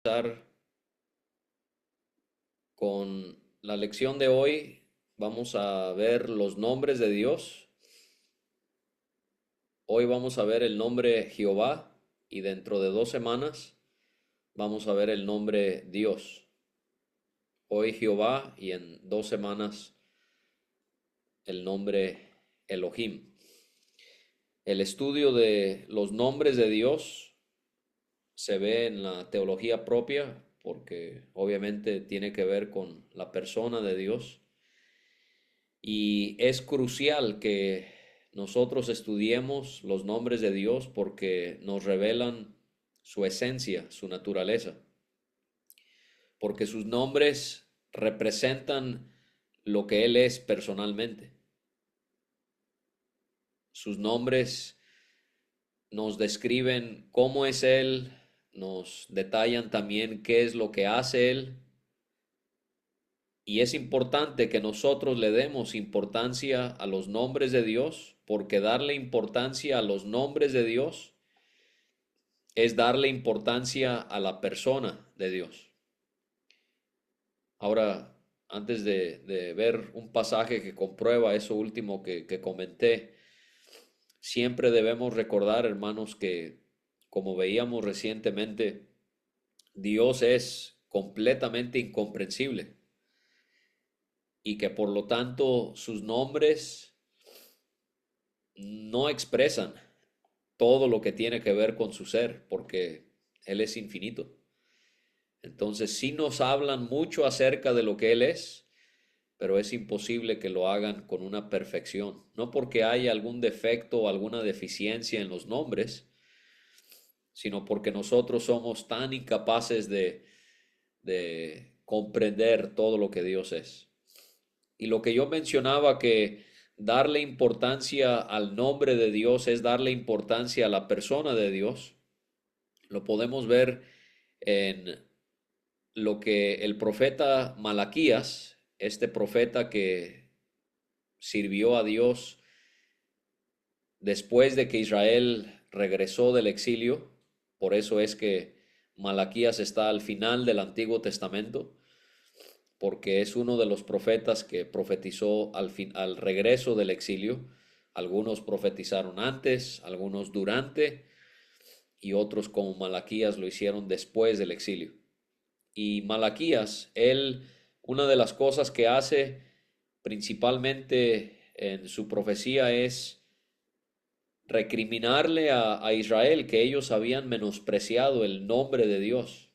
Empezar con la lección de hoy. Vamos a ver los nombres de Dios. Hoy vamos a ver el nombre Jehová y dentro de 2 semanas vamos a ver el nombre Dios. Hoy Jehová y en 2 semanas el nombre Elohim. El estudio de los nombres de Dios se ve en la teología propia porque obviamente tiene que ver con la persona de Dios. Y es crucial que nosotros estudiemos los nombres de Dios porque nos revelan su esencia, su naturaleza, porque sus nombres representan lo que Él es personalmente. Sus nombres nos describen cómo es Él, nos detallan también qué es lo que hace Él. Y es importante que nosotros le demos importancia a los nombres de Dios, porque darle importancia a los nombres de Dios es darle importancia a la persona de Dios. Ahora, antes de ver un pasaje que comprueba eso último que comenté, siempre debemos recordar, hermanos, que como veíamos recientemente, Dios es completamente incomprensible y que por lo tanto sus nombres no expresan todo lo que tiene que ver con su ser, porque Él es infinito. Entonces sí nos hablan mucho acerca de lo que Él es, pero es imposible que lo hagan con una perfección. No porque haya algún defecto o alguna deficiencia en los nombres, sino porque nosotros somos tan incapaces de comprender todo lo que Dios es. Y lo que yo mencionaba que darle importancia al nombre de Dios es darle importancia a la persona de Dios, lo podemos ver en lo que el profeta Malaquías, este profeta que sirvió a Dios después de que Israel regresó del exilio, por eso es que Malaquías está al final del Antiguo Testamento, porque es uno de los profetas que profetizó al regreso del exilio. Algunos profetizaron antes, algunos durante, y otros como Malaquías lo hicieron después del exilio. Y Malaquías, él, una de las cosas que hace principalmente en su profecía es recriminarle a Israel que ellos habían menospreciado el nombre de Dios,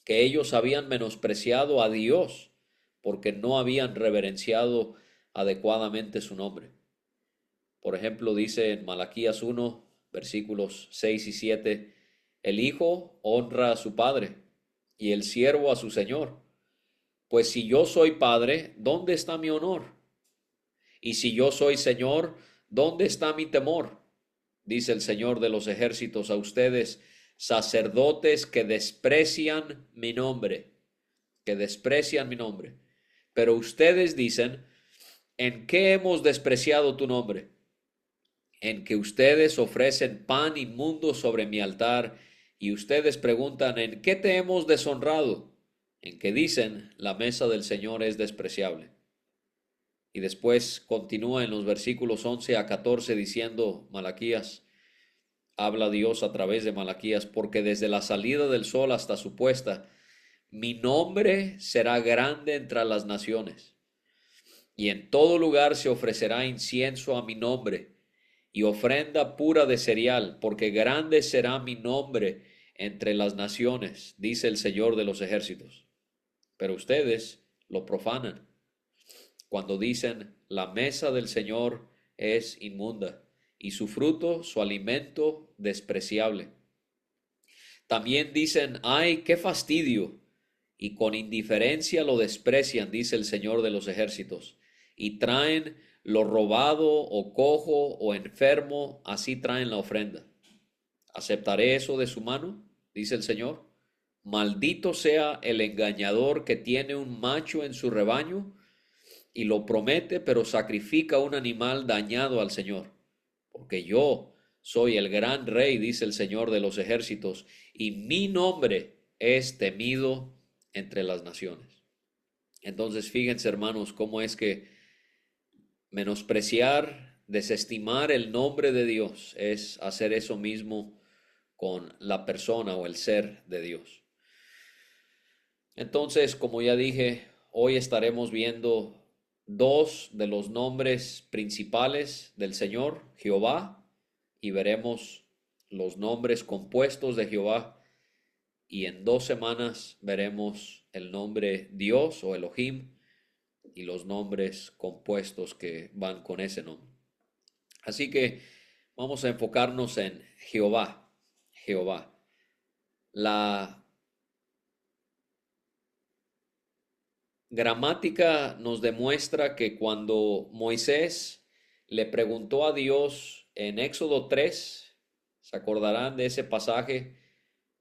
que ellos habían menospreciado a Dios porque no habían reverenciado adecuadamente su nombre. Por ejemplo, dice en Malaquías 1, versículos 6 y 7, el hijo honra a su padre y el siervo a su señor. Pues si yo soy padre, ¿dónde está mi honor? Y si yo soy señor, ¿dónde está mi temor? Dice el Señor de los ejércitos a ustedes, sacerdotes que desprecian mi nombre, que desprecian mi nombre. Pero ustedes dicen, ¿en qué hemos despreciado tu nombre? En que ustedes ofrecen pan inmundo sobre mi altar y ustedes preguntan, ¿en qué te hemos deshonrado? En que dicen, la mesa del Señor es despreciable. Y después continúa en los versículos 11 a 14 diciendo Malaquías, habla Dios a través de Malaquías, porque desde la salida del sol hasta su puesta, mi nombre será grande entre las naciones, y en todo lugar se ofrecerá incienso a mi nombre, y ofrenda pura de cereal, porque grande será mi nombre entre las naciones, dice el Señor de los ejércitos. Pero ustedes lo profanan cuando dicen, la mesa del Señor es inmunda, y su fruto, su alimento, despreciable. También dicen, ay, qué fastidio, y con indiferencia lo desprecian, dice el Señor de los ejércitos, y traen lo robado o cojo o enfermo, así traen la ofrenda. ¿Aceptaré eso de su mano? Dice el Señor. Maldito sea el engañador que tiene un macho en su rebaño y lo promete, pero sacrifica un animal dañado al Señor. Porque yo soy el gran rey, dice el Señor de los ejércitos, y mi nombre es temido entre las naciones. Entonces, fíjense, hermanos, cómo es que menospreciar, desestimar el nombre de Dios es hacer eso mismo con la persona o el ser de Dios. Entonces, como ya dije, hoy estaremos viendo dos de los nombres principales del Señor, Jehová, y veremos los nombres compuestos de Jehová, y en 2 semanas veremos el nombre Dios o Elohim y los nombres compuestos que van con ese nombre. Así que vamos a enfocarnos en Jehová. Jehová. La gramática nos demuestra que cuando Moisés le preguntó a Dios en Éxodo 3, ¿se acordarán de ese pasaje?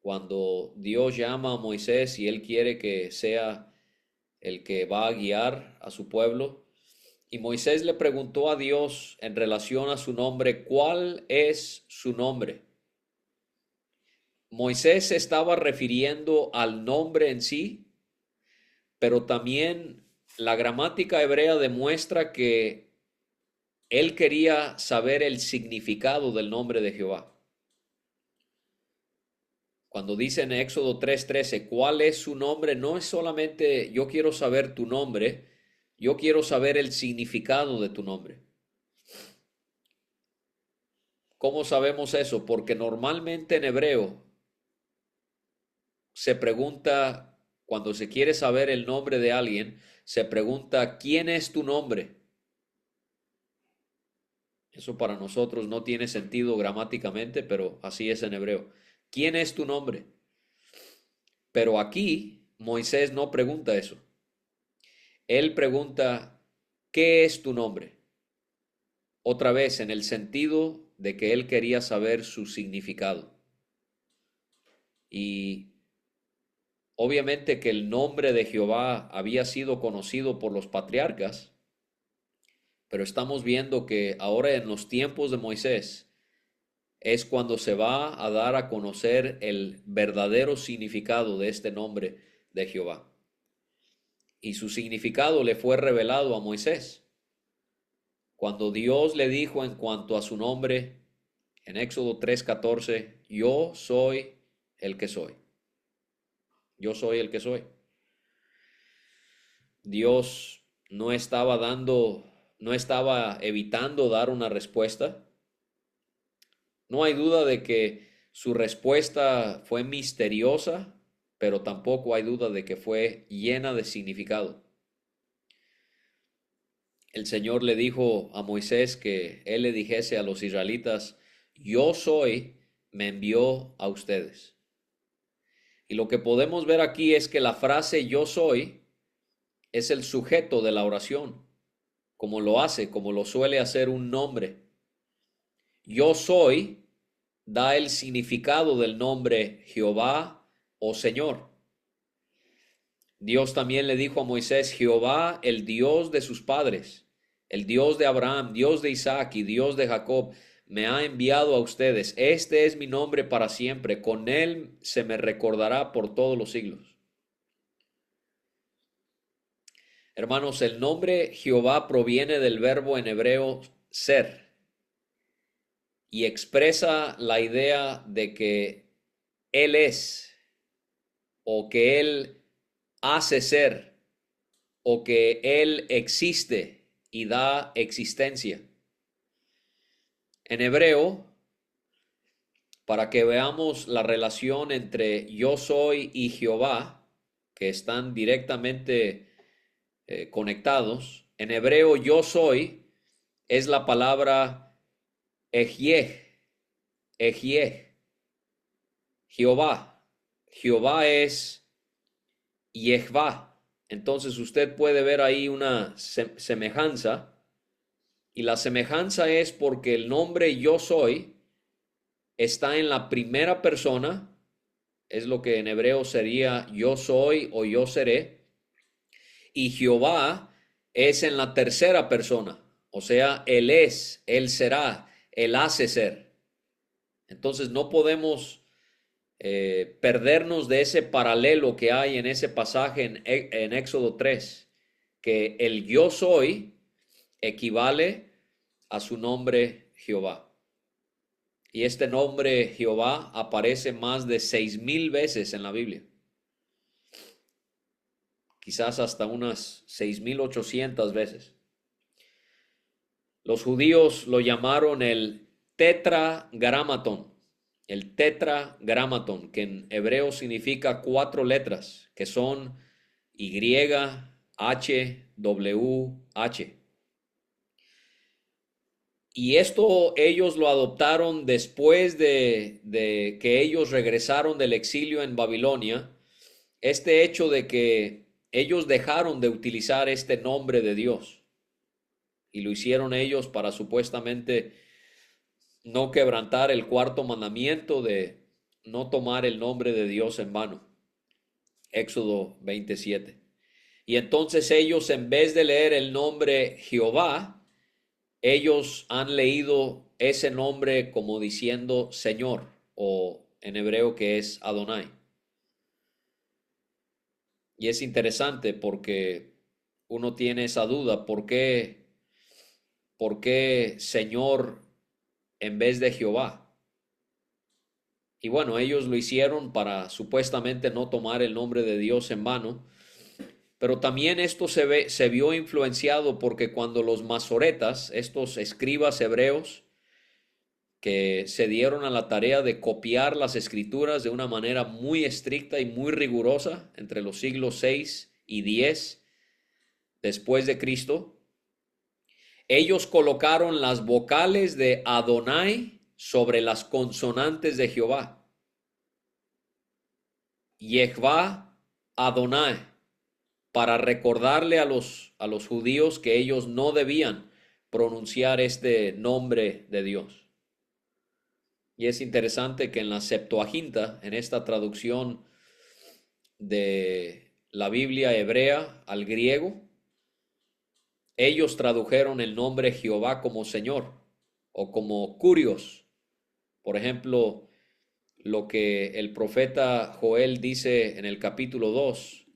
Cuando Dios llama a Moisés y él quiere que sea el que va a guiar a su pueblo. Y Moisés le preguntó a Dios en relación a su nombre, ¿cuál es su nombre? Moisés se estaba refiriendo al nombre en sí, pero también la gramática hebrea demuestra que él quería saber el significado del nombre de Jehová. Cuando dice en Éxodo 3:13, ¿cuál es su nombre? No es solamente yo quiero saber tu nombre, yo quiero saber el significado de tu nombre. ¿Cómo sabemos eso? Porque normalmente en hebreo se pregunta, cuando se quiere saber el nombre de alguien, se pregunta, ¿quién es tu nombre? Eso para nosotros no tiene sentido gramáticamente, pero así es en hebreo. ¿Quién es tu nombre? Pero aquí Moisés no pregunta eso. Él pregunta, ¿qué es tu nombre? Otra vez en el sentido de que él quería saber su significado. Y obviamente que el nombre de Jehová había sido conocido por los patriarcas, pero estamos viendo que ahora en los tiempos de Moisés es cuando se va a dar a conocer el verdadero significado de este nombre de Jehová. Y su significado le fue revelado a Moisés. Cuando Dios le dijo en cuanto a su nombre, en Éxodo 3:14, yo soy el que soy. Yo soy el que soy. Dios no estaba evitando dar una respuesta. No hay duda de que su respuesta fue misteriosa, pero tampoco hay duda de que fue llena de significado. El Señor le dijo a Moisés que él le dijese a los israelitas, yo soy, me envió a ustedes. Y lo que podemos ver aquí es que la frase yo soy es el sujeto de la oración, como lo suele hacer un nombre. Yo soy da el significado del nombre Jehová o Señor. Dios también le dijo a Moisés, Jehová, el Dios de sus padres, el Dios de Abraham, Dios de Isaac y Dios de Jacob, me ha enviado a ustedes. Este es mi nombre para siempre. Con él se me recordará por todos los siglos. Hermanos, el nombre Jehová proviene del verbo en hebreo ser y expresa la idea de que Él es o que Él hace ser o que Él existe y da existencia. En hebreo, para que veamos la relación entre yo soy y Jehová, que están directamente conectados, en hebreo yo soy es la palabra Ejieh, Ejieh, Jehová. Jehová es Yehvá. Entonces usted puede ver ahí una semejanza, y la semejanza es porque el nombre yo soy está en la primera persona, es lo que en hebreo sería yo soy o yo seré, y Jehová es en la tercera persona, o sea, Él es, Él será, Él hace ser. Entonces no podemos perdernos de ese paralelo que hay en ese pasaje en Éxodo 3, que el yo soy equivale a su nombre Jehová. Y este nombre Jehová aparece más de 6,000 veces en la Biblia. Quizás hasta unas 6,800 veces. Los judíos lo llamaron el tetragramatón. El tetragramatón, que en hebreo significa 4 letras, que son Y, H, W, H. Y esto ellos lo adoptaron después de que ellos regresaron del exilio en Babilonia. Este hecho de que ellos dejaron de utilizar este nombre de Dios y lo hicieron ellos para supuestamente no quebrantar el 4.º mandamiento de no tomar el nombre de Dios en vano. Éxodo 27. Y entonces ellos, en vez de leer el nombre Jehová, ellos han leído ese nombre como diciendo Señor, o en hebreo que es Adonai. Y es interesante porque uno tiene esa duda, ¿por qué Señor en vez de Jehová? Y bueno, ellos lo hicieron para supuestamente no tomar el nombre de Dios en vano. Pero también esto se vio influenciado porque cuando los masoretas, estos escribas hebreos, que se dieron a la tarea de copiar las escrituras de una manera muy estricta y muy rigurosa entre los siglos 6 y 10 después de Cristo, ellos colocaron las vocales de Adonai sobre las consonantes de Jehová. Yehvá Adonai, para recordarle a los judíos que ellos no debían pronunciar este nombre de Dios. Y es interesante que en la Septuaginta, en esta traducción de la Biblia hebrea al griego, ellos tradujeron el nombre Jehová como Señor o como Curios. Por ejemplo, lo que el profeta Joel dice en el capítulo 2,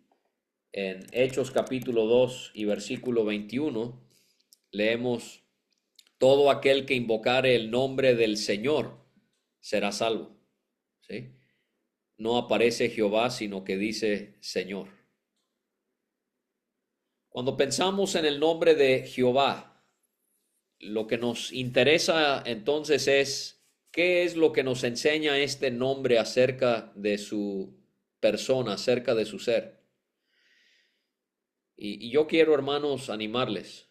en Hechos capítulo 2 y versículo 21, leemos: todo aquel que invocare el nombre del Señor será salvo. ¿Sí? No aparece Jehová, sino que dice Señor. Cuando pensamos en el nombre de Jehová, lo que nos interesa entonces es qué es lo que nos enseña este nombre acerca de su persona, acerca de su ser. Y yo quiero, hermanos, animarles.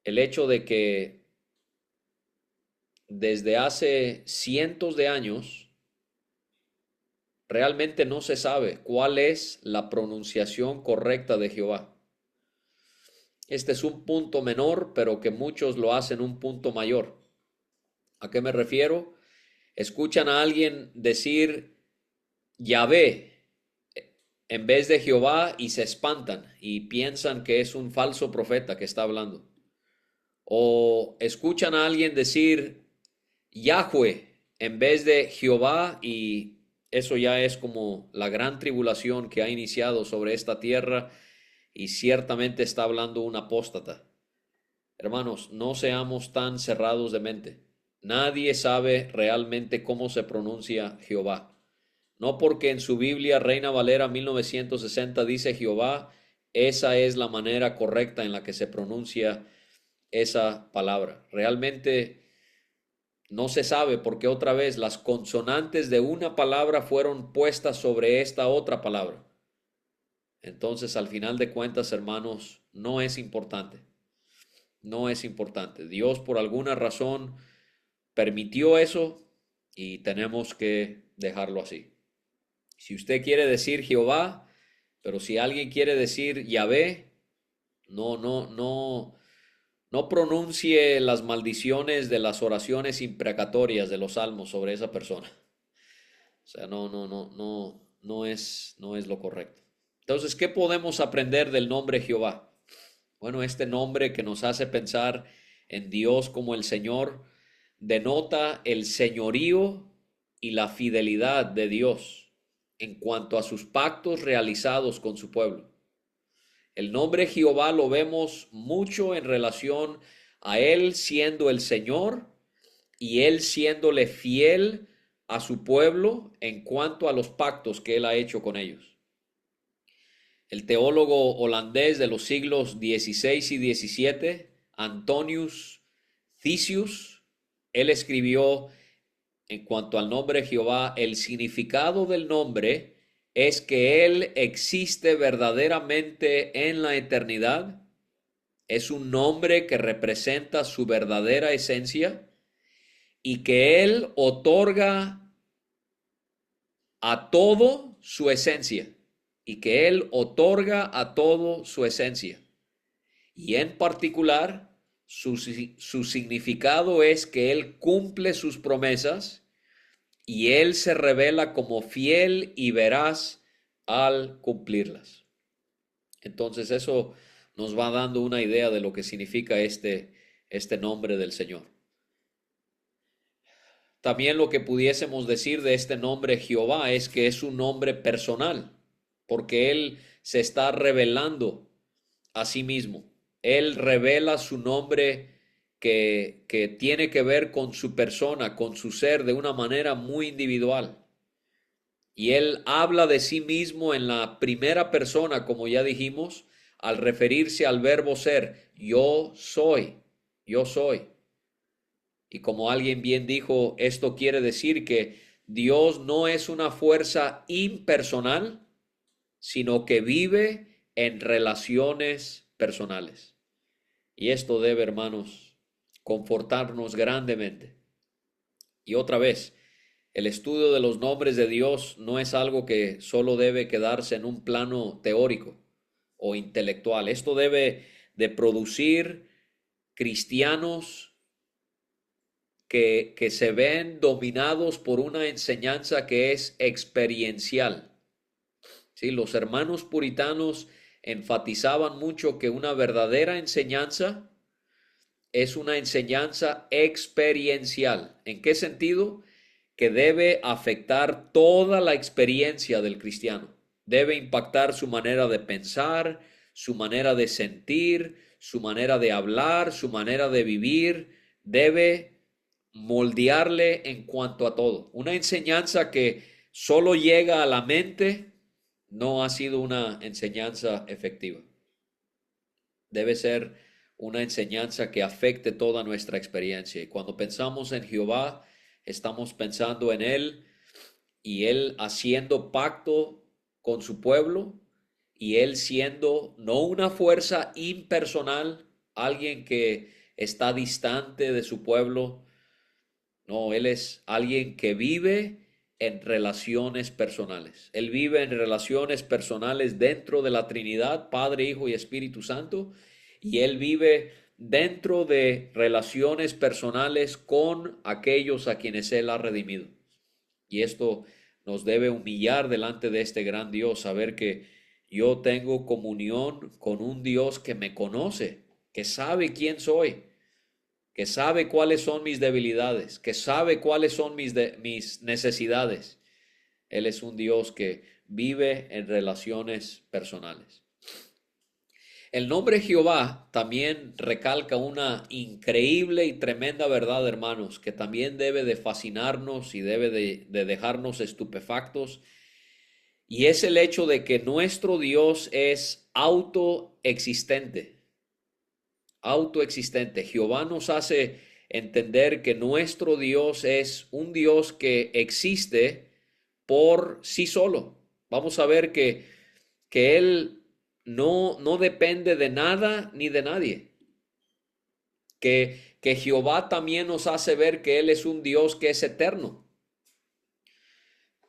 El hecho de que desde hace cientos de años realmente no se sabe cuál es la pronunciación correcta de Jehová. Este es un punto menor, pero que muchos lo hacen un punto mayor. ¿A qué me refiero? Escuchan a alguien decir Yahvé en vez de Jehová y se espantan y piensan que es un falso profeta que está hablando. O escuchan a alguien decir Yahweh en vez de Jehová y eso ya es como la gran tribulación que ha iniciado sobre esta tierra y ciertamente está hablando un apóstata. Hermanos, no seamos tan cerrados de mente. Nadie sabe realmente cómo se pronuncia Jehová. No porque en su Biblia Reina Valera 1960 dice Jehová, esa es la manera correcta en la que se pronuncia esa palabra. Realmente no se sabe porque otra vez las consonantes de una palabra fueron puestas sobre esta otra palabra. Entonces, al final de cuentas, hermanos, no es importante. No es importante. Dios por alguna razón permitió eso y tenemos que dejarlo así. Si usted quiere decir Jehová, pero si alguien quiere decir Yahvé, no pronuncie las maldiciones de las oraciones imprecatorias de los salmos sobre esa persona. O sea, no es lo correcto. Entonces, ¿qué podemos aprender del nombre Jehová? Bueno, este nombre que nos hace pensar en Dios como el Señor denota el señorío y la fidelidad de Dios en cuanto a sus pactos realizados con su pueblo. El nombre Jehová lo vemos mucho en relación a Él siendo el Señor y Él siéndole fiel a su pueblo en cuanto a los pactos que Él ha hecho con ellos. El teólogo holandés de los siglos XVI y XVII, Antonius Thisius, él escribió en cuanto al nombre Jehová: el significado del nombre es que Él existe verdaderamente en la eternidad, es un nombre que representa su verdadera esencia y que Él otorga a todo su esencia, y que Él otorga a todo su esencia. Y en particular, su significado es que Él cumple sus promesas y Él se revela como fiel y veraz al cumplirlas. Entonces eso nos va dando una idea de lo que significa este nombre del Señor. También lo que pudiésemos decir de este nombre Jehová es que es un nombre personal, porque Él se está revelando a sí mismo. Él revela su nombre que tiene que ver con su persona, con su ser, de una manera muy individual. Y Él habla de sí mismo en la primera persona, como ya dijimos, al referirse al verbo ser: yo soy, yo soy. Y como alguien bien dijo, esto quiere decir que Dios no es una fuerza impersonal, sino que vive en relaciones personales. Y esto debe, hermanos, confortarnos grandemente. Y otra vez, el estudio de los nombres de Dios no es algo que solo debe quedarse en un plano teórico o intelectual. Esto debe de producir cristianos que se ven dominados por una enseñanza que es experiencial. ¿Sí? Los hermanos puritanos enfatizaban mucho que una verdadera enseñanza es una enseñanza experiencial. ¿En qué sentido? Que debe afectar toda la experiencia del cristiano. Debe impactar su manera de pensar, su manera de sentir, su manera de hablar, su manera de vivir. Debe moldearle en cuanto a todo. Una enseñanza que solo llega a la mente no ha sido una enseñanza efectiva. Debe ser una enseñanza que afecte toda nuestra experiencia. Y cuando pensamos en Jehová, estamos pensando en Él y Él haciendo pacto con su pueblo y Él siendo no una fuerza impersonal, alguien que está distante de su pueblo. No, Él es alguien que vive en relaciones personales. Él vive en relaciones personales dentro de la Trinidad, Padre, Hijo y Espíritu Santo, y Él vive dentro de relaciones personales con aquellos a quienes Él ha redimido. Y esto nos debe humillar delante de este gran Dios, saber que yo tengo comunión con un Dios que me conoce, que sabe quién soy, que sabe cuáles son mis debilidades, que sabe cuáles son mis necesidades. Él es un Dios que vive en relaciones personales. El nombre Jehová también recalca una increíble y tremenda verdad, hermanos, que también debe de fascinarnos y debe de dejarnos estupefactos, y es el hecho de que nuestro Dios es autoexistente. Autoexistente. Jehová nos hace entender que nuestro Dios es un Dios que existe por sí solo. Vamos a ver que Él no depende de nada ni de nadie. Que Jehová también nos hace ver que Él es un Dios que es eterno.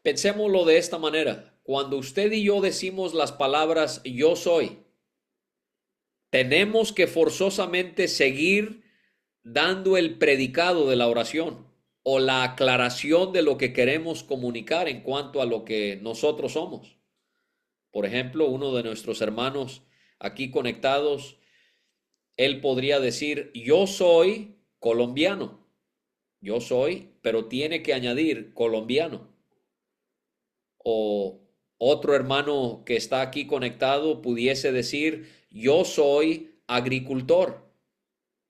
Pensémoslo de esta manera. Cuando usted y yo decimos las palabras yo soy, tenemos que forzosamente seguir dando el predicado de la oración o la aclaración de lo que queremos comunicar en cuanto a lo que nosotros somos. Por ejemplo, uno de nuestros hermanos aquí conectados, él podría decir, yo soy colombiano. yo soy, pero tiene que añadir colombiano. O otro hermano que está aquí conectado pudiese decir, yo soy agricultor,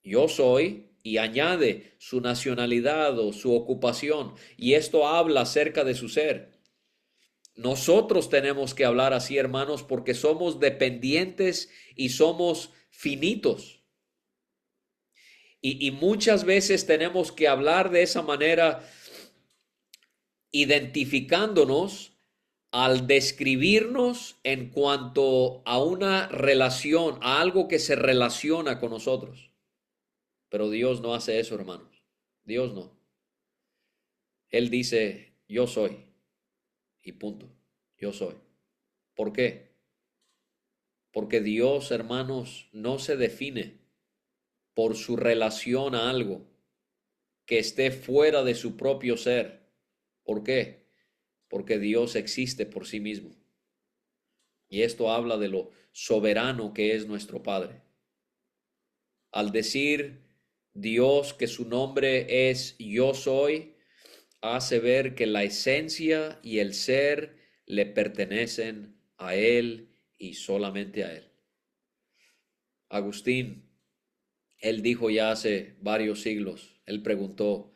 yo soy, y añade su nacionalidad o su ocupación, y esto habla acerca de su ser. Nosotros tenemos que hablar así, hermanos, porque somos dependientes y somos finitos. Y muchas veces tenemos que hablar de esa manera, identificándonos al describirnos en cuanto a una relación, a algo que se relaciona con nosotros. Pero Dios no hace eso, hermanos. Dios no. Él dice, yo soy. Y punto. Yo soy. ¿Por qué? Porque Dios, hermanos, no se define por su relación a algo que esté fuera de su propio ser. ¿Por qué? Porque Dios existe por sí mismo. Y esto habla de lo soberano que es nuestro Padre. Al decir Dios que su nombre es yo soy, hace ver que la esencia y el ser le pertenecen a Él y solamente a Él. Agustín, él dijo ya hace varios siglos, él preguntó,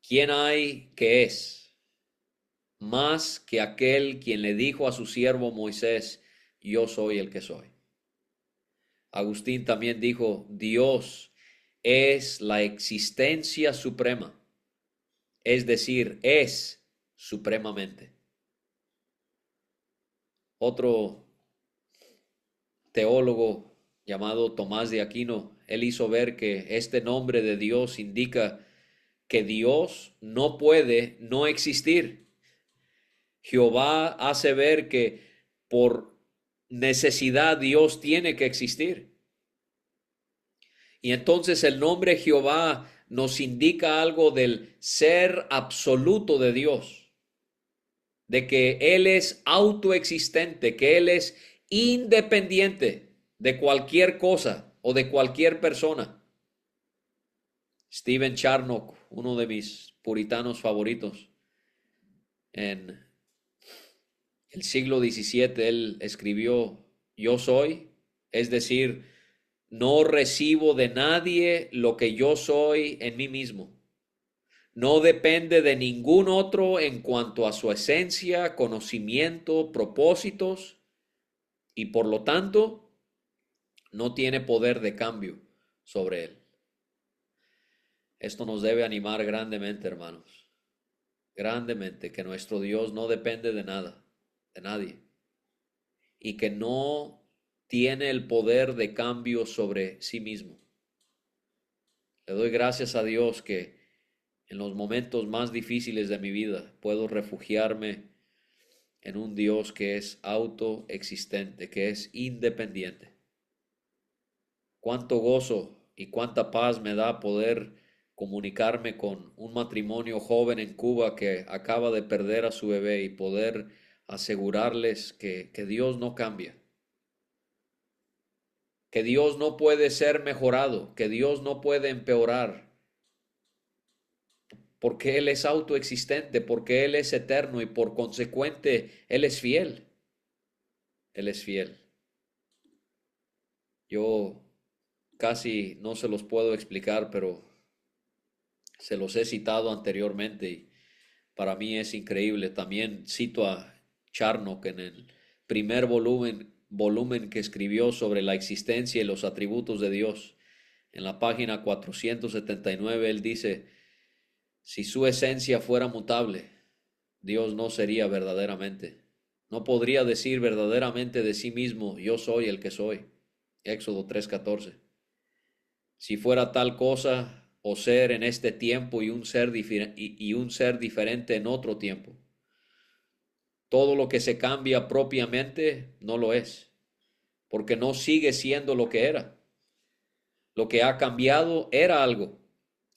¿quién hay que es más que aquel quien le dijo a su siervo Moisés, yo soy el que soy? Agustín también dijo, Dios es la existencia suprema, es decir, es supremamente. Otro teólogo llamado Tomás de Aquino, él hizo ver que este nombre de Dios indica que Dios no puede no existir. Jehová hace ver que por necesidad Dios tiene que existir. Y entonces el nombre Jehová nos indica algo del ser absoluto de Dios, de que Él es autoexistente, que Él es independiente de cualquier cosa o de cualquier persona. Stephen Charnock, uno de mis puritanos favoritos, en el siglo XVII, él escribió, yo soy, es decir, no recibo de nadie lo que yo soy en mí mismo. No depende de ningún otro en cuanto a su esencia, conocimiento, propósitos, y por lo tanto no tiene poder de cambio sobre él. Esto nos debe animar grandemente, hermanos, grandemente, que nuestro Dios no depende de nada, de nadie, y que no tiene el poder de cambio sobre sí mismo. Le doy gracias a Dios que en los momentos más difíciles de mi vida puedo refugiarme en un Dios que es autoexistente, que es independiente. Cuánto gozo y cuánta paz me da poder comunicarme con un matrimonio joven en Cuba que acaba de perder a su bebé y poder asegurarles que Dios no cambia, que Dios no puede ser mejorado, que Dios no puede empeorar, porque Él es autoexistente, porque Él es eterno y por consecuente Él es fiel. Él es fiel. Yo casi no se los puedo explicar, pero se los he citado anteriormente y para mí es increíble. También cito a Charnock en el primer volumen que escribió sobre la existencia y los atributos de Dios. En la página 479 él dice, si su esencia fuera mutable, Dios no sería verdaderamente. No podría decir verdaderamente de sí mismo, yo soy el que soy. Éxodo 3:14. Si fuera tal cosa o ser en este tiempo y un ser diferente en otro tiempo. Todo lo que se cambia propiamente no lo es, porque no sigue siendo lo que era. Lo que ha cambiado era algo,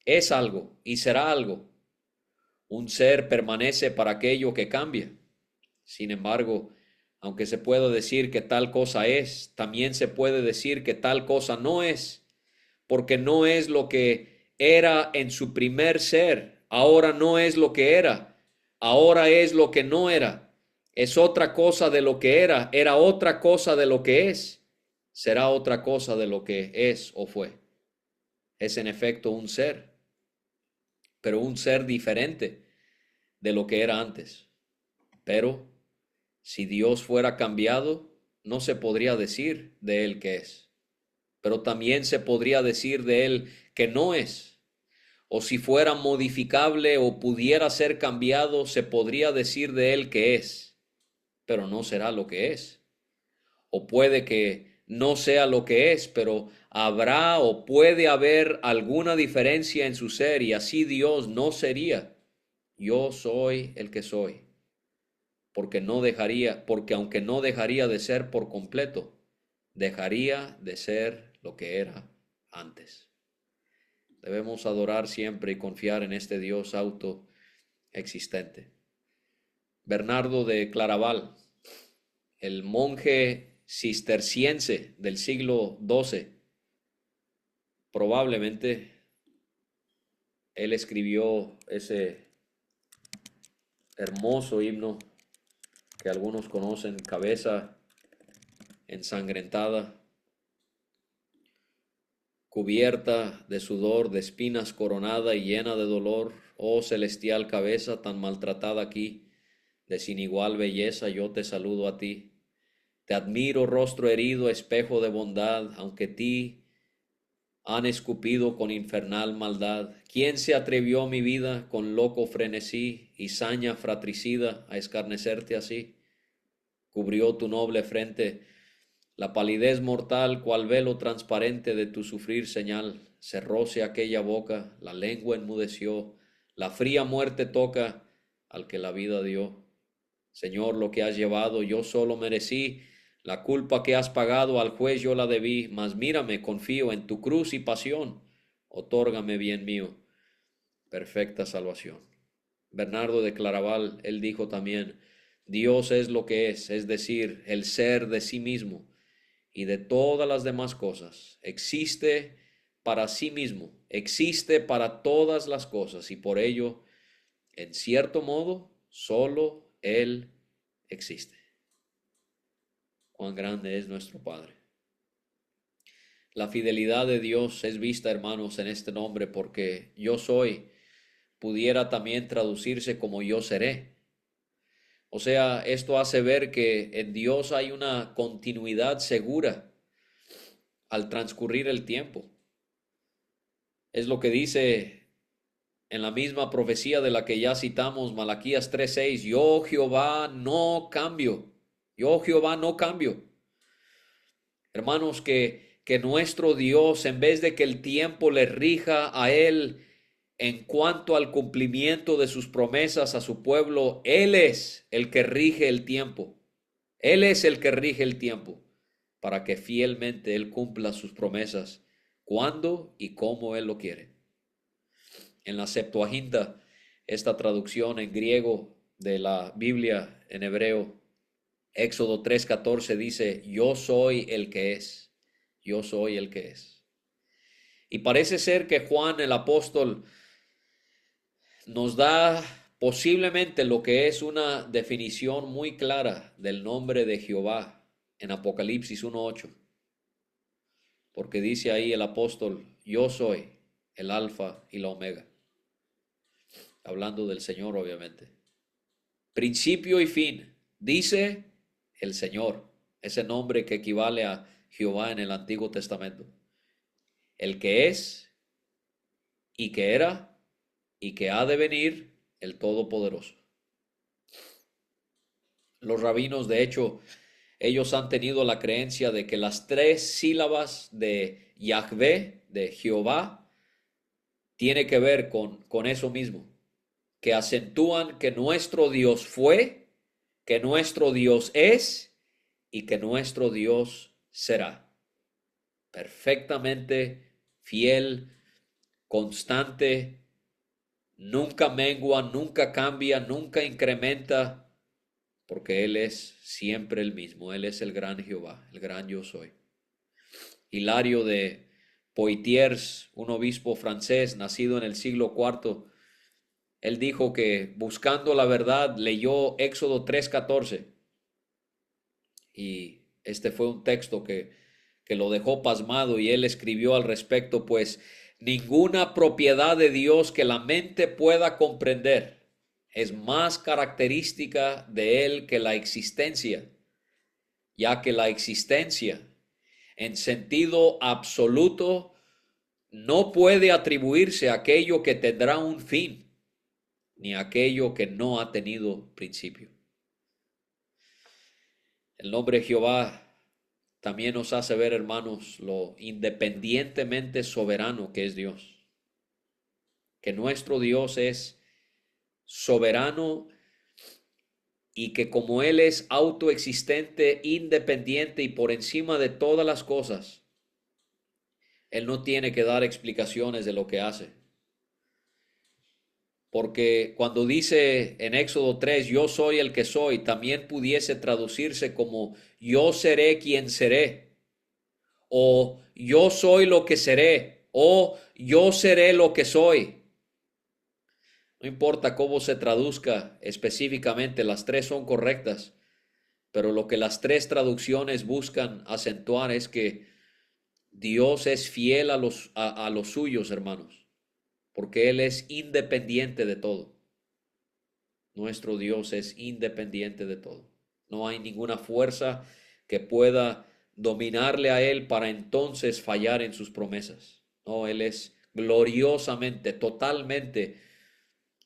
es algo y será algo. Un ser permanece para aquello que cambia. Sin embargo, aunque se pueda decir que tal cosa es, también se puede decir que tal cosa no es, porque no es lo que era en su primer ser. Ahora no es lo que era. Ahora es lo que no era. Es otra cosa de lo que era. Era otra cosa de lo que es. Será otra cosa de lo que es o fue. Es en efecto un ser, pero un ser diferente de lo que era antes. Pero si Dios fuera cambiado, no se podría decir de él que es, pero también se podría decir de él que no es. O si fuera modificable o pudiera ser cambiado, se podría decir de él que es, pero no será lo que es. O puede que no sea lo que es, pero habrá o puede haber alguna diferencia en su ser, y así Dios no sería: yo soy el que soy, porque aunque no dejaría de ser por completo, dejaría de ser lo que era antes. Debemos adorar siempre y confiar en este Dios autoexistente. Bernardo de Claraval, el monje cisterciense del siglo XII, probablemente él escribió ese hermoso himno que algunos conocen: cabeza ensangrentada, cubierta de sudor, de espinas coronada y llena de dolor, oh celestial cabeza tan maltratada aquí, de sin igual belleza, yo te saludo a ti. Te admiro, rostro herido, espejo de bondad, aunque ti han escupido con infernal maldad. ¿Quién se atrevió, mi vida, con loco frenesí y saña fratricida, a escarnecerte así? Cubrió tu noble frente la palidez mortal, cual velo transparente de tu sufrir señal. Cerróse aquella boca, la lengua enmudeció, la fría muerte toca al que la vida dio. Señor, lo que has llevado yo solo merecí, la culpa que has pagado al juez yo la debí, mas mírame, confío en tu cruz y pasión, otórgame, bien mío, perfecta salvación. Bernardo de Claraval, él dijo también: Dios es lo que es decir, el ser de sí mismo y de todas las demás cosas. Existe para sí mismo, existe para todas las cosas, y por ello, en cierto modo, solo Él existe. Cuán grande es nuestro Padre. La fidelidad de Dios es vista, hermanos, en este nombre, porque yo soy pudiera también traducirse como yo seré. O sea, esto hace ver que en Dios hay una continuidad segura al transcurrir el tiempo. Es lo que dice en la misma profecía de la que ya citamos, Malaquías 3:6: yo Jehová no cambio, yo Jehová no cambio. Hermanos, que nuestro Dios, en vez de que el tiempo le rija a Él en cuanto al cumplimiento de sus promesas a su pueblo, Él es el que rige el tiempo. Él es el que rige el tiempo para que fielmente Él cumpla sus promesas cuando y como Él lo quiere. En la Septuaginta, esta traducción en griego de la Biblia en hebreo, Éxodo 3:14 dice: yo soy el que es, yo soy el que es. Y parece ser que Juan el apóstol nos da posiblemente lo que es una definición muy clara del nombre de Jehová en Apocalipsis 1:8, porque dice ahí el apóstol: yo soy el alfa y la omega, hablando del Señor obviamente. Principio y fin, dice el Señor, ese nombre que equivale a Jehová en el Antiguo Testamento. El que es y que era y que ha de venir, el Todopoderoso. Los rabinos, de hecho, ellos han tenido la creencia de que las tres sílabas de Yahvé, de Jehová, tiene que ver con eso mismo, que acentúan que nuestro Dios fue, que nuestro Dios es y que nuestro Dios será. Perfectamente fiel, constante, nunca mengua, nunca cambia, nunca incrementa, porque Él es siempre el mismo. Él es el gran Jehová, el gran yo soy. Hilario de Poitiers, un obispo francés nacido en el siglo IV, él dijo que buscando la verdad leyó Éxodo 3:14 y este fue un texto que lo dejó pasmado y él escribió al respecto, pues ninguna propiedad de Dios que la mente pueda comprender es más característica de él que la existencia, ya que la existencia en sentido absoluto no puede atribuirse a aquello que tendrá un fin, ni a aquello que no ha tenido principio. El nombre de Jehová también nos hace ver, hermanos, lo independientemente soberano que es Dios. Que nuestro Dios es soberano y que como Él es autoexistente, independiente y por encima de todas las cosas, Él no tiene que dar explicaciones de lo que hace. Porque cuando dice en Éxodo 3, yo soy el que soy, también pudiese traducirse como yo seré quien seré, o yo soy lo que seré, o yo seré lo que soy. No importa cómo se traduzca específicamente, las tres son correctas, pero lo que las tres traducciones buscan acentuar es que Dios es fiel a los suyos, hermanos, porque Él es independiente de todo. Nuestro Dios es independiente de todo. No hay ninguna fuerza que pueda dominarle a Él para entonces fallar en sus promesas. No, Él es gloriosamente, totalmente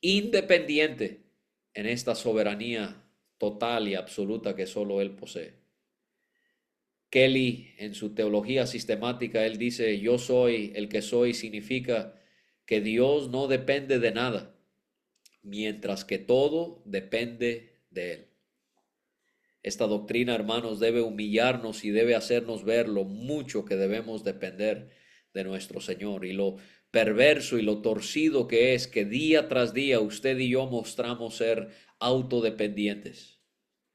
independiente en esta soberanía total y absoluta que solo Él posee. Kelly, en su teología sistemática, él dice, yo soy el que soy, significa que Dios no depende de nada, mientras que todo depende de Él. Esta doctrina, hermanos, debe humillarnos y debe hacernos ver lo mucho que debemos depender de nuestro Señor y lo perverso y lo torcido que es que día tras día usted y yo mostramos ser autodependientes.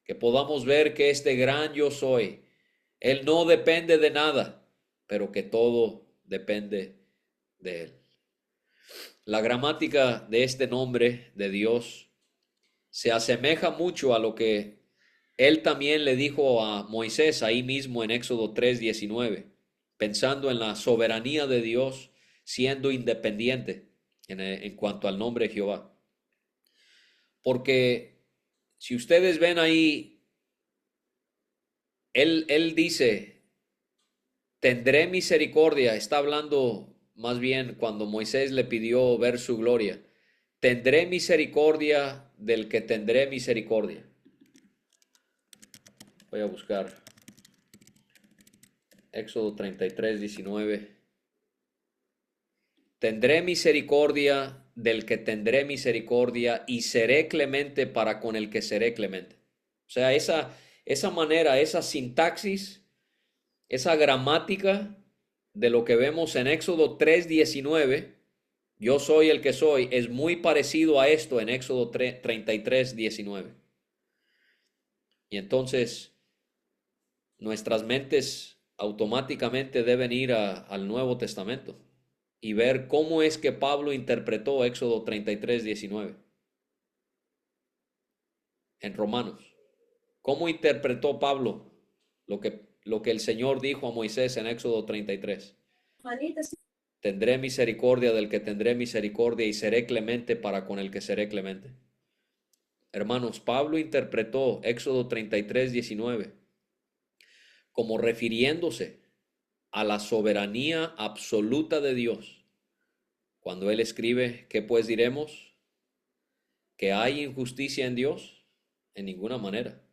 Que podamos ver que este gran yo soy, Él no depende de nada, pero que todo depende de Él. La gramática de este nombre de Dios se asemeja mucho a lo que Él también le dijo a Moisés ahí mismo en Éxodo 3:19, pensando en la soberanía de Dios siendo independiente en cuanto al nombre de Jehová. Porque si ustedes ven ahí, él dice, tendré misericordia, está hablando más bien cuando Moisés le pidió ver su gloria, tendré misericordia del que tendré misericordia. Voy a buscar Éxodo 33:19. Tendré misericordia del que tendré misericordia y seré clemente para con el que seré clemente. O sea, esa manera, esa sintaxis, esa gramática de lo que vemos en Éxodo 3:19, yo soy el que soy, es muy parecido a esto en Éxodo 33:19. Y entonces nuestras mentes automáticamente deben ir al Nuevo Testamento y ver cómo es que Pablo interpretó Éxodo 33:19 en Romanos. ¿Cómo interpretó Pablo lo que el Señor dijo a Moisés en Éxodo 33? Tendré misericordia del que tendré misericordia y seré clemente para con el que seré clemente. Hermanos, Pablo interpretó Éxodo 33:19 como refiriéndose a la soberanía absoluta de Dios. Cuando él escribe, ¿qué pues diremos? ¿Que hay injusticia en Dios? En ninguna manera.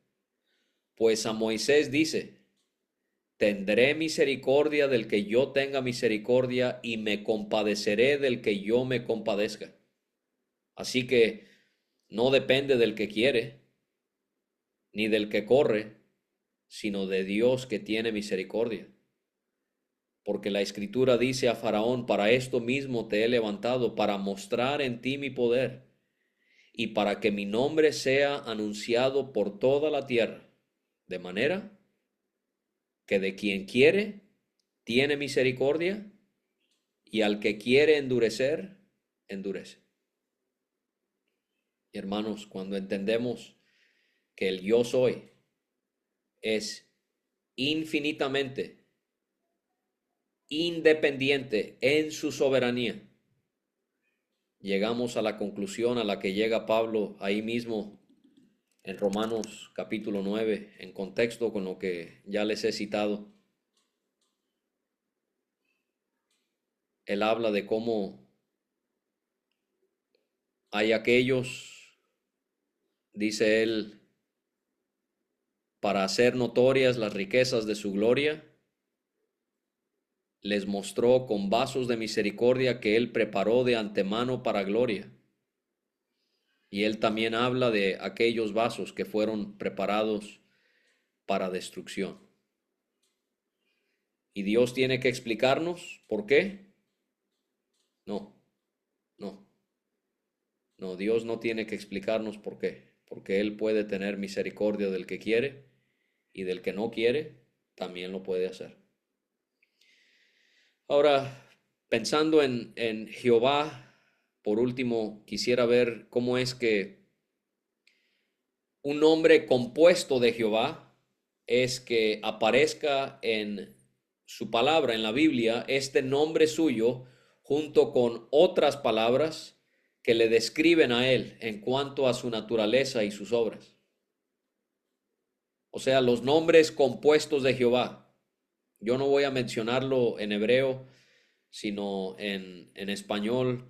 Pues a Moisés dice, tendré misericordia del que yo tenga misericordia y me compadeceré del que yo me compadezca. Así que no depende del que quiere, ni del que corre, sino de Dios que tiene misericordia. Porque la Escritura dice a Faraón, para esto mismo te he levantado, para mostrar en ti mi poder, y para que mi nombre sea anunciado por toda la tierra, de manera que de quien quiere, tiene misericordia, y al que quiere endurecer, endurece. Y hermanos, cuando entendemos que el yo soy es infinitamente independiente en su soberanía, llegamos a la conclusión a la que llega Pablo ahí mismo en Romanos capítulo 9, en contexto con lo que ya les he citado. Él habla de cómo hay aquellos, dice él, para hacer notorias las riquezas de su gloria, les mostró con vasos de misericordia que él preparó de antemano para gloria. Y él también habla de aquellos vasos que fueron preparados para destrucción. ¿Y Dios tiene que explicarnos por qué? No, no. No, Dios no tiene que explicarnos por qué. Porque Él puede tener misericordia del que quiere y del que no quiere, también lo puede hacer. Ahora, pensando en Jehová, por último, quisiera ver cómo es que un nombre compuesto de Jehová es que aparezca en su palabra, en la Biblia, este nombre suyo junto con otras palabras que le describen a él en cuanto a su naturaleza y sus obras. O sea, los nombres compuestos de Jehová. Yo no voy a mencionarlo en hebreo, sino en español.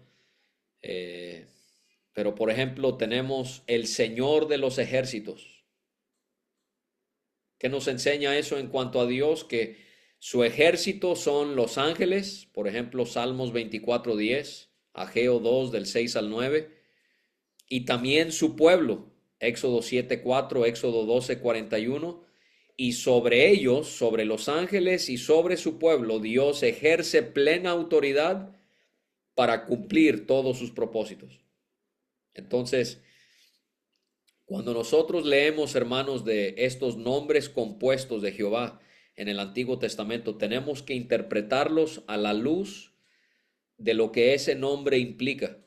Pero por ejemplo, tenemos el Señor de los ejércitos. ¿Qué nos enseña eso en cuanto a Dios? Que su ejército son los ángeles, por ejemplo, Salmos 24:10, Ageo 2 del 6 al 9, y también su pueblo, Éxodo 7:4, Éxodo 12:41, y sobre ellos, sobre los ángeles y sobre su pueblo, Dios ejerce plena autoridad para cumplir todos sus propósitos. Entonces, cuando nosotros leemos, hermanos, de estos nombres compuestos de Jehová en el Antiguo Testamento, tenemos que interpretarlos a la luz de lo que ese nombre implica.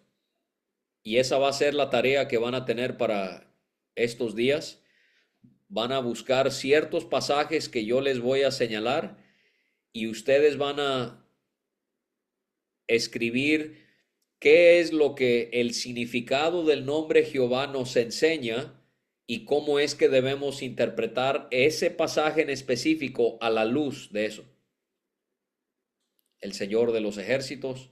Y esa va a ser la tarea que van a tener para estos días. Van a buscar ciertos pasajes que yo les voy a señalar y ustedes van a escribir qué es lo que el significado del nombre Jehová nos enseña y cómo es que debemos interpretar ese pasaje en específico a la luz de eso. El Señor de los ejércitos,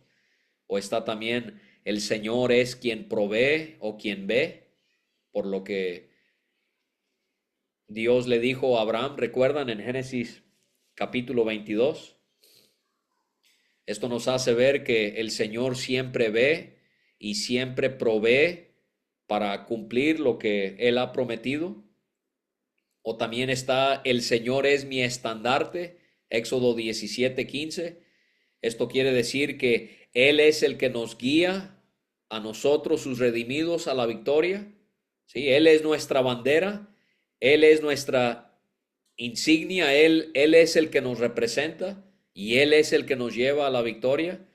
o está también el Señor es quien provee o quien ve, por lo que Dios le dijo a Abraham, recuerdan en Génesis capítulo 22. Esto nos hace ver que el Señor siempre ve y siempre provee para cumplir lo que Él ha prometido. O también está el Señor es mi estandarte, Éxodo 17:15. Esto quiere decir que Él es el que nos guía a nosotros, sus redimidos, a la victoria. ¿Sí? Él es nuestra bandera, Él es nuestra insignia, Él es el que nos representa y Él es el que nos lleva a la victoria.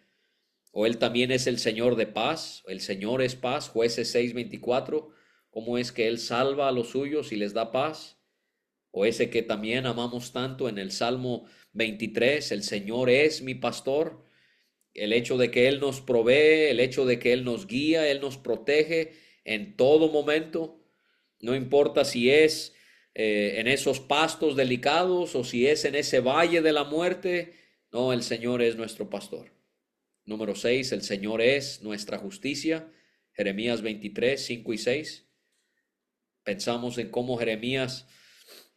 O Él también es el Señor de paz, el Señor es paz, Jueces 6:24, cómo es que Él salva a los suyos y les da paz. O ese que también amamos tanto en el Salmo 23, el Señor es mi pastor. El hecho de que Él nos provee, el hecho de que Él nos guía, Él nos protege en todo momento. No importa si es en esos pastos delicados o si es en ese valle de la muerte. No, el Señor es nuestro pastor. Número 6, el Señor es nuestra justicia. Jeremías 23, 5 y 6. Pensamos en cómo Jeremías,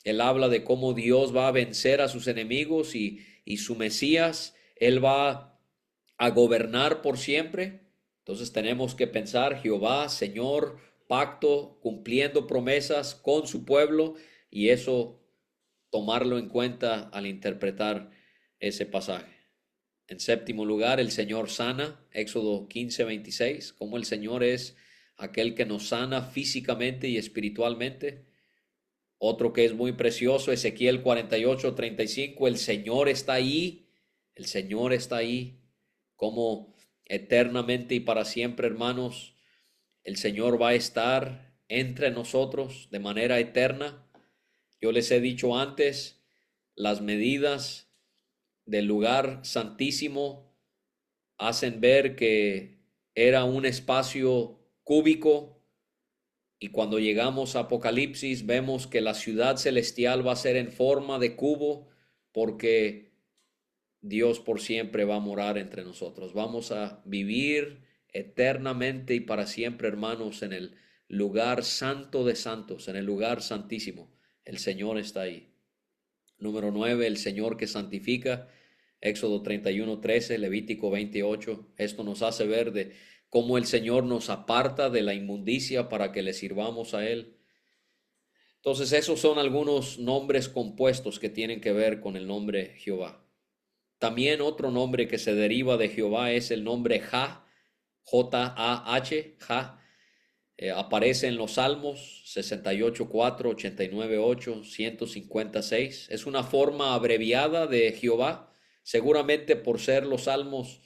él habla de cómo Dios va a vencer a sus enemigos y su Mesías, Él va a gobernar por siempre. Entonces tenemos que pensar, Jehová, Señor, pacto, cumpliendo promesas con su pueblo, y eso tomarlo en cuenta al interpretar ese pasaje. En séptimo lugar, el Señor sana, Éxodo 15:26, como el Señor es aquel que nos sana físicamente y espiritualmente. Otro que es muy precioso, Ezequiel 48:35, el Señor está ahí, el Señor está ahí, cómo eternamente y para siempre, hermanos, el Señor va a estar entre nosotros de manera eterna. Yo les he dicho antes, las medidas del lugar santísimo hacen ver que era un espacio cúbico, y cuando llegamos a Apocalipsis vemos que la ciudad celestial va a ser en forma de cubo, porque Dios por siempre va a morar entre nosotros. Vamos a vivir eternamente y para siempre, hermanos, en el lugar santo de santos, en el lugar santísimo. El Señor está ahí. Número 9, el Señor que santifica. Éxodo 31:13, Levítico 28. Esto nos hace ver de cómo el Señor nos aparta de la inmundicia para que le sirvamos a Él. Entonces, esos son algunos nombres compuestos que tienen que ver con el nombre Jehová. También otro nombre que se deriva de Jehová es el nombre Jah, J-A-H, Jah. Aparece en los Salmos 68:4, 89:8, 156. Es una forma abreviada de Jehová, seguramente por ser los Salmos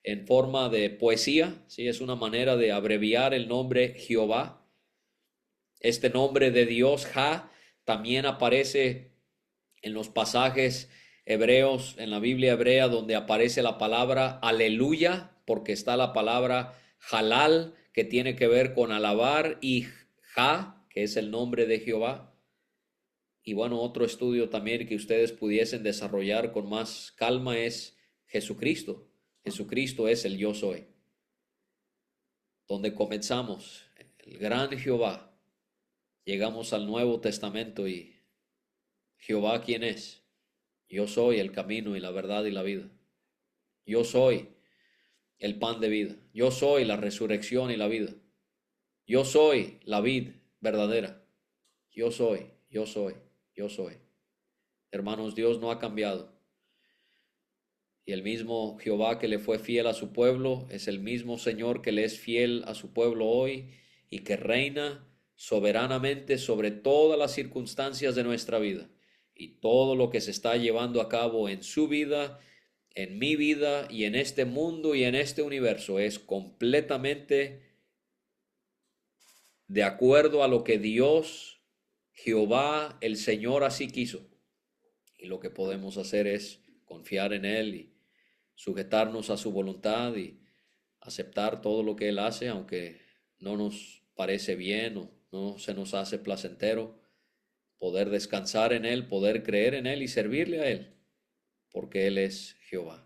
en forma de poesía, ¿sí? Es una manera de abreviar el nombre Jehová. Este nombre de Dios, Jah, también aparece en los pasajes hebreos, en la Biblia hebrea, donde aparece la palabra aleluya, porque está la palabra halal, que tiene que ver con alabar, y Ja, que es el nombre de Jehová. Y bueno, otro estudio también que ustedes pudiesen desarrollar con más calma es Jesucristo. Jesucristo es el yo soy. Donde comenzamos, el gran Jehová, llegamos al Nuevo Testamento y Jehová, ¿quién es? Yo soy el camino y la verdad y la vida. Yo soy el pan de vida. Yo soy la resurrección y la vida. Yo soy la vid verdadera. Yo soy, yo soy, yo soy. Hermanos, Dios no ha cambiado. Y el mismo Jehová que le fue fiel a su pueblo es el mismo Señor que le es fiel a su pueblo hoy y que reina soberanamente sobre todas las circunstancias de nuestra vida. Y todo lo que se está llevando a cabo en su vida, en mi vida y en este mundo y en este universo es completamente de acuerdo a lo que Dios, Jehová, el Señor así quiso. Y lo que podemos hacer es confiar en Él y sujetarnos a su voluntad y aceptar todo lo que Él hace, aunque no nos parece bien o no se nos hace placentero. Poder descansar en Él, poder creer en Él y servirle a Él, porque Él es Jehová.